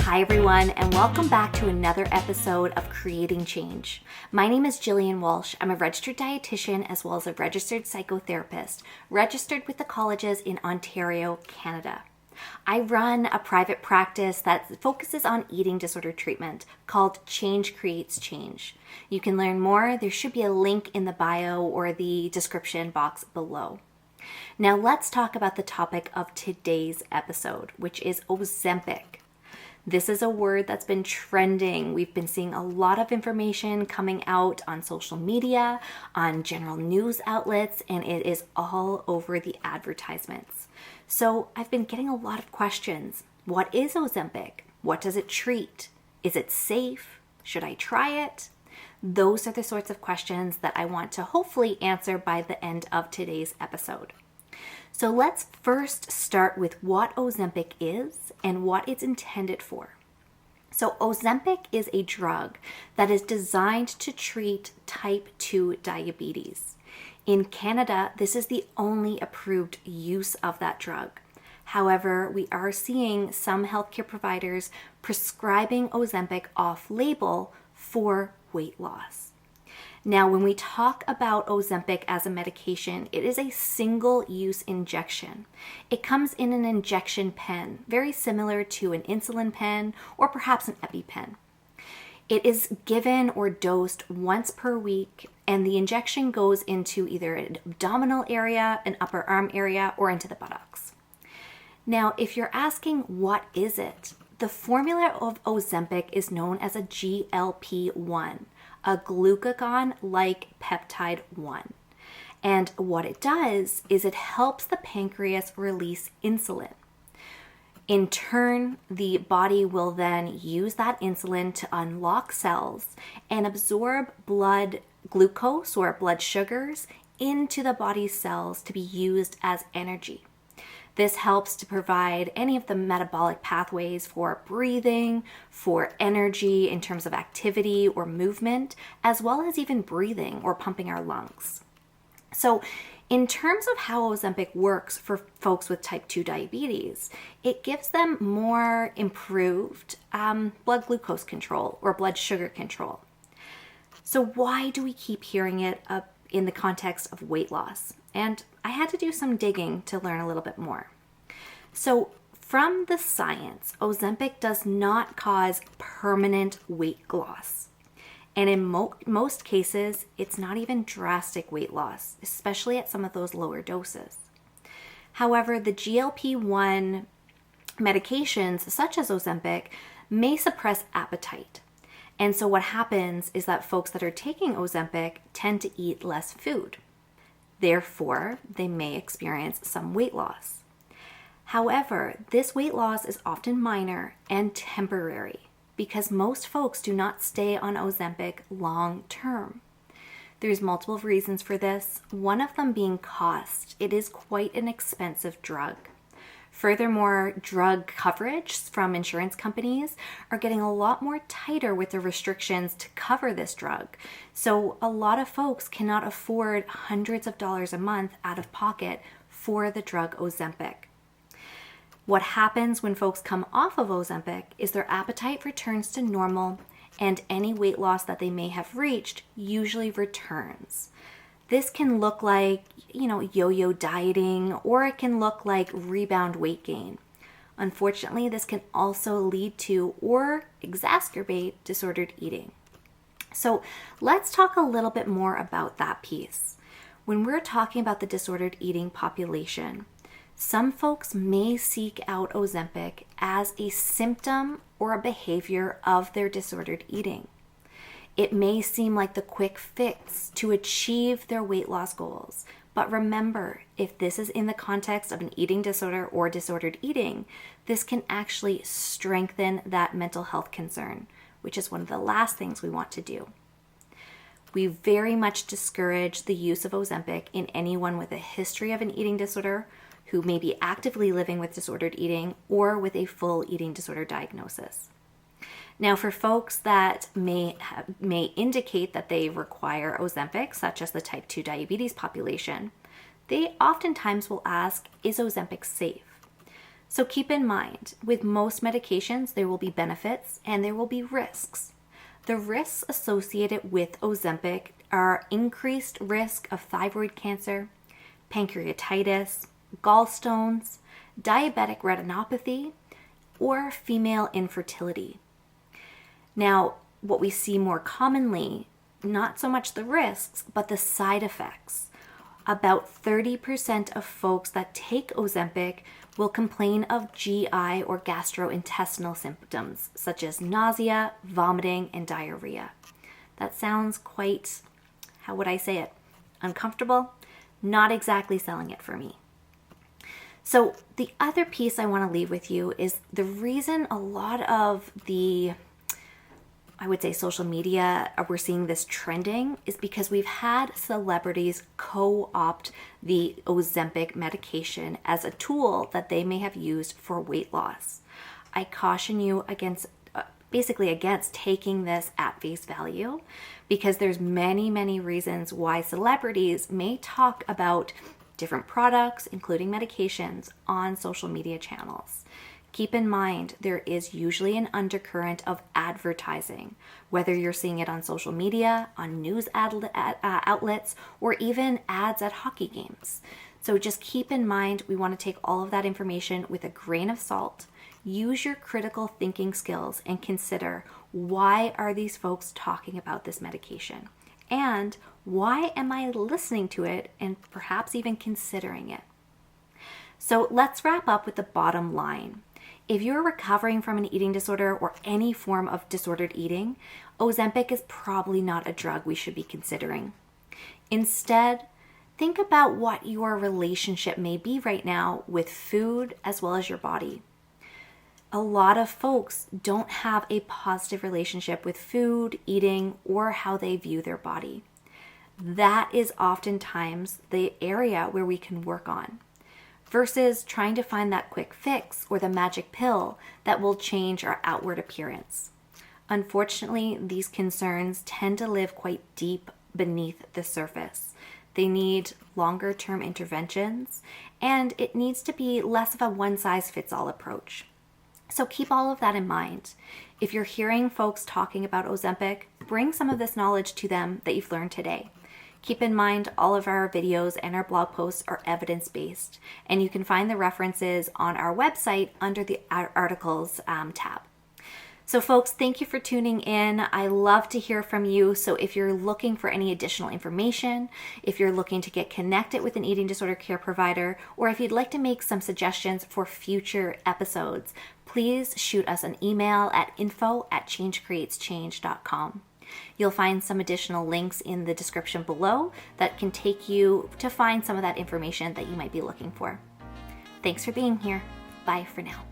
Hi everyone, and welcome back to another episode of Creating Change. My name is Jillian Walsh. I'm a registered dietitian as well as a registered psychotherapist, registered with the colleges in Ontario, Canada. I run a private practice that focuses on eating disorder treatment called Change Creates Change. You can learn more. There should be a link in the bio or the description box below. Now let's talk about the topic of today's episode, which is Ozempic. This is a word that's been trending. We've been seeing a lot of information coming out on social media, on general news outlets, and it is all over the advertisements. So I've been getting a lot of questions. What is Ozempic? What does it treat? Is it safe? Should I try it? Those are the sorts of questions that I want to hopefully answer by the end of today's episode. So let's first start with what Ozempic is and what it's intended for. So Ozempic is a drug that is designed to treat type 2 diabetes. In Canada, this is the only approved use of that drug. However, we are seeing some healthcare providers prescribing Ozempic off-label for weight loss. Now, when we talk about Ozempic as a medication, it is a single-use injection. It comes in an injection pen, very similar to an insulin pen or perhaps an EpiPen. It is given or dosed once per week, and the injection goes into either an abdominal area, an upper arm area, or into the buttocks. Now, if you're asking what is it, the formula of Ozempic is known as a GLP-1. A glucagon-like peptide 1. And what it does is it helps the pancreas release insulin. In turn, the body will then use that insulin to unlock cells and absorb blood glucose or blood sugars into the body's cells to be used as energy. This helps to provide any of the metabolic pathways for breathing, for energy in terms of activity or movement, as well as even breathing or pumping our lungs. So in terms of how Ozempic works for folks with type 2 diabetes, it gives them more improved blood glucose control or blood sugar control. So why do we keep hearing it in the context of weight loss? And I had to do some digging to learn a little bit more. So from the science, Ozempic does not cause permanent weight loss. And in most cases, it's not even drastic weight loss, especially at some of those lower doses. However, the GLP-1 medications, such as Ozempic, may suppress appetite. And so what happens is that folks that are taking Ozempic tend to eat less food. Therefore, they may experience some weight loss. However, this weight loss is often minor and temporary because most folks do not stay on Ozempic long term. There's multiple reasons for this, one of them being cost. It is quite an expensive drug. Furthermore, drug coverage from insurance companies are getting a lot more tighter with the restrictions to cover this drug. So a lot of folks cannot afford hundreds of dollars a month out of pocket for the drug Ozempic. What happens when folks come off of Ozempic is their appetite returns to normal and any weight loss that they may have reached usually returns. This can look like, yo-yo dieting, or it can look like rebound weight gain. Unfortunately, this can also lead to or exacerbate disordered eating. So let's talk a little bit more about that piece. When we're talking about the disordered eating population, some folks may seek out Ozempic as a symptom or a behavior of their disordered eating. It may seem like the quick fix to achieve their weight loss goals. But remember, if this is in the context of an eating disorder or disordered eating, this can actually strengthen that mental health concern, which is one of the last things we want to do. We very much discourage the use of Ozempic in anyone with a history of an eating disorder who may be actively living with disordered eating or with a full eating disorder diagnosis. Now, for folks that may indicate that they require Ozempic, such as the type 2 diabetes population, they oftentimes will ask, is Ozempic safe? So keep in mind, with most medications, there will be benefits and there will be risks. The risks associated with Ozempic are increased risk of thyroid cancer, pancreatitis, gallstones, diabetic retinopathy, or female infertility. Now, what we see more commonly, not so much the risks, but the side effects. About 30% of folks that take Ozempic will complain of GI or gastrointestinal symptoms, such as nausea, vomiting, and diarrhea. That sounds quite, how would I say it, uncomfortable? Not exactly selling it for me. So the other piece I want to leave with you is the reason a lot of the, I would say, social media, we're seeing this trending, is because we've had celebrities co-opt the Ozempic medication as a tool that they may have used for weight loss. I caution you against taking this at face value, because there's many reasons why celebrities may talk about different products, including medications, on social media channels. Keep in mind, there is usually an undercurrent of advertising, whether you're seeing it on social media, on news outlets, or even ads at hockey games. So just keep in mind, we want to take all of that information with a grain of salt. Use your critical thinking skills and consider, why are these folks talking about this medication? And why am I listening to it and perhaps even considering it? So let's wrap up with the bottom line. If you're recovering from an eating disorder or any form of disordered eating, Ozempic is probably not a drug we should be considering. Instead, think about what your relationship may be right now with food as well as your body. A lot of folks don't have a positive relationship with food, eating, or how they view their body. That is oftentimes the area where we can work on, versus trying to find that quick fix or the magic pill that will change our outward appearance. Unfortunately, these concerns tend to live quite deep beneath the surface. They need longer-term interventions, and it needs to be less of a one-size-fits-all approach. So keep all of that in mind. If you're hearing folks talking about Ozempic, bring some of this knowledge to them that you've learned today. Keep in mind, all of our videos and our blog posts are evidence-based, and you can find the references on our website under the articles tab. So folks, thank you for tuning in. I love to hear from you. So if you're looking for any additional information, if you're looking to get connected with an eating disorder care provider, or if you'd like to make some suggestions for future episodes, please shoot us an email at info@changecreateschange.com. You'll find some additional links in the description below that can take you to find some of that information that you might be looking for. Thanks for being here. Bye for now.